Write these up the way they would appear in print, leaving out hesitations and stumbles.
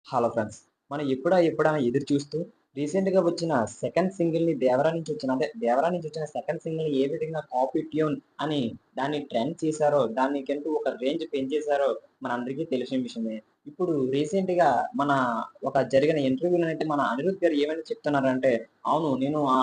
Hello friends. మనం ఎప్పుడా ఎదురు చూస్తూ రీసెంట్‌గా వచ్చిన సెకండ్ సింగిల్‌ని 'దేవరా' నుంచి వచ్చిన అంటే 'దేవరా' నుంచి వచ్చిన సెకండ్ సింగిల్‌ని ఏ విధంగా కాపీ ట్యూన్ అని దాన్ని ట్రెండ్ చేశారో, దానికంటూ ఒక రేంజ్ పెంచేశారో మనందరికీ తెలిసిన విషయమే. ఇప్పుడు రీసెంట్‌గా మన జరిగిన ఇంటర్వ్యూలోనైతే మన అనిరుద్ గారు ఏమని చెప్తున్నారంటే, అవును నేను ఆ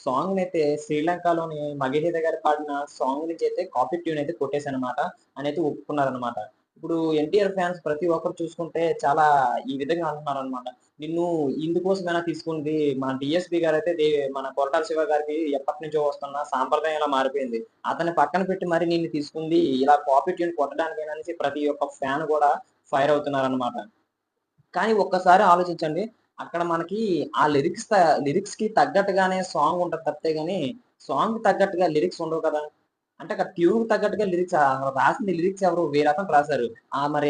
సాంగ్‌నైతే శ్రీలంకలోని 'మగధీర' గారు పాడిన సాంగ్ నుంచైతే కాపీ ట్యూన్ అయితే కొట్టేసానన్నమాట అనైతే ఒప్పుకున్నారన్నమాట. ఇప్పుడు 'ఎన్టీఆర్' ఫ్యాన్స్ ప్రతి ఒక్కరు చూసుకుంటే చాలా ఈ విధంగా అంటున్నారనమాట. నిన్ను ఇందుకోసమేనా తీసుకుంది మన డీఎస్‌పీ గారైతే మన కొరటాల శివ గారికి ఎప్పటినుంచో వస్తున్న సాంప్రదాయంలా మారిపోయింది. అతన్ని పక్కన పెట్టి మరి నిన్ను తీసుకుంది ఇలా కాపీ ట్యూన్ కొట్టడానికేనా అనేసి ప్రతి ఒక్క ఫ్యాన్ గూడా ఫైర్ అవుతున్నారనమాట. కానీ ఒక్కసారి ఆలోచించండి. అక్కడ మనకి ఆ లిరిక్స్‌కి తగ్గట్టుగానే సాంగ్ ఉంటది తప్పితే గాని, సాంగ్‌కి తగ్గట్టుగా లిరిక్స్ ఉండవు కదా! అంటే అక్కడ ట్యూన్‌కి తగ్గట్టుగా రాసింది లిరిక్స్ ఎవరు వేరే అతను రాసారు. మరి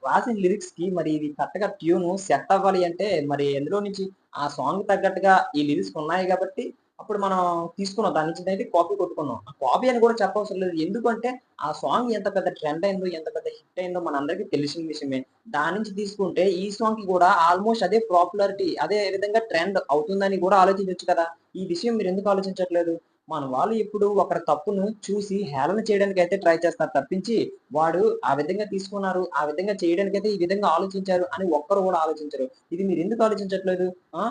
రాసిన లిరిక్స్‌కి మరి ఇది కరెక్ట్‌గా ట్యూను సెట్ అవ్వాలి అంటే మరి ఎందులో నుంచి ఆ సాంగ్‌కి తగ్గట్టుగా ఈ లిరిక్స్ ఉన్నాయి గాబట్టి అప్పుడు మనం తీసుకున్నాం. దాని నుంచి అయితే కాపీ కొట్టుకున్నాం. ఆ కాపీ అని కూడా చెప్పవసరం లేదు. ఎందుకంటే ఆ సాంగ్ ఎంత పెద్ద ట్రెండ్ అయిందో, ఎంత పెద్ద హిట్ అయిందో మనందరికీ తెలిసిన విషయమే. దాని నుంచి తీసుకుంటే ఈ సాంగ్‌కి కూడా ఆల్‌మోస్ట్ అదే పాపులారిటీ అదే విధంగా ట్రెండ్ అవుతుందని కూడా ఆలోచించొచ్చు కదా! ఈ విషయం మీరెందుకు ఆలోచించట్లేదు? మన వాళ్ళు ఎప్పుడు ఒకరి తప్పును చూసి హేళన చేయడానికైతే ట్రై చేస్తారు తప్పించి, వాడు ఆ విధంగా తీసుకున్నారు, ఆ విధంగా చేయడానికైతే ఈ విధంగా ఆలోచించారు అని ఒక్కరు కూడా ఆలోచించరు. ఇది మీరెందుకు ఆలోచించట్లేదు? ఆ!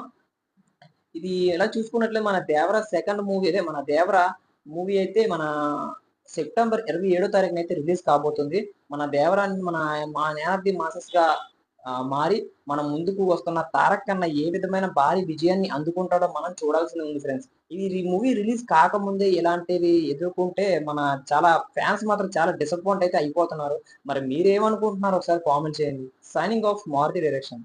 ఇది ఎలా చూసుకున్నట్లే మన 'దేవర' సెకండ్ మూవీ అదే మన 'దేవర' మూవీ అయితే మన సెప్టెంబర్ 27 తారీఖునైతే రిలీజ్ కాబోతుంది. మన 'దేవరా'ని మా నేనొద్ది మాసెస్‌గా మారి మన ముందుకు వస్తున్న 'తారక్ అన్న' ఏ విధమైన భారీ విజయాన్ని అందుకుంటాడో మనం చూడాల్సి ఉంది ఫ్రెండ్స్. ఈ మూవీ రిలీజ్ కాకముందే ఇలాంటివి ఎదుర్కొంటే చాలా ఫ్యాన్స్ మాత్రం చాలా డిసప్పాయింట్ అయితే అయిపోతున్నారు. మరి మీరేమనుకుంటున్నారో ఒకసారి కామెంట్ చేయండి. Signing off Maruthi direction.